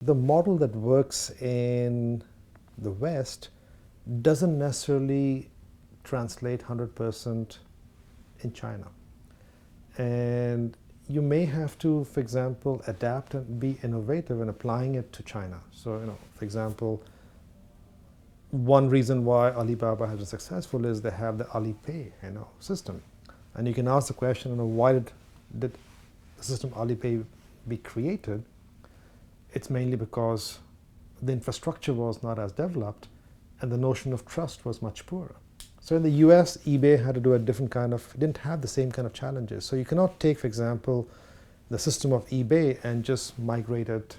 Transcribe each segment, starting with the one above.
the model that works in the West doesn't necessarily translate 100% in China. And you may have to, for example, adapt and be innovative in applying it to China. So, for example, one reason why Alibaba has been successful is they have the Alipay, system. And you can ask the question, why did the system Alipay be created? It's mainly because the infrastructure was not as developed and the notion of trust was much poorer. So in the US, eBay had to do a different didn't have the same kind of challenges. So you cannot take, for example, the system of eBay and just migrate it,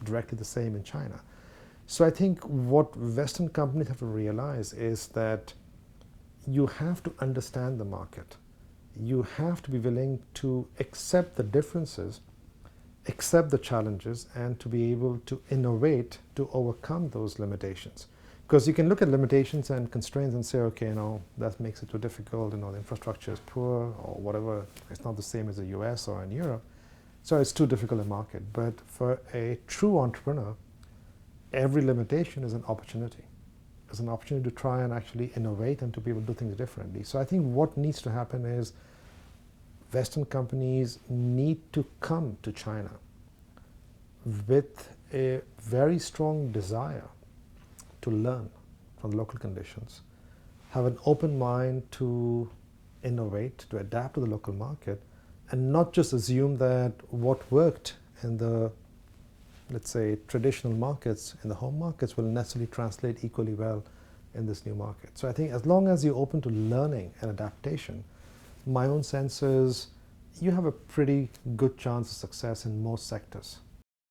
directly the same in China. So I think what Western companies have to realize is that you have to understand the market. You have to be willing to accept the differences, accept the challenges, and to be able to innovate to overcome those limitations. Because you can look at limitations and constraints and say, okay, that makes it too difficult, the infrastructure is poor or whatever, it's not the same as the US or in Europe, so it's too difficult a market. But for a true entrepreneur, every limitation is an opportunity. It's an opportunity to try and actually innovate and to be able to do things differently. So I think what needs to happen is Western companies need to come to China with a very strong desire to learn from local conditions, have an open mind to innovate, to adapt to the local market, and not just assume that what worked in the, let's say, traditional markets, in the home markets, will necessarily translate equally well in this new market. So I think as long as you're open to learning and adaptation, my own sense is you have a pretty good chance of success in most sectors.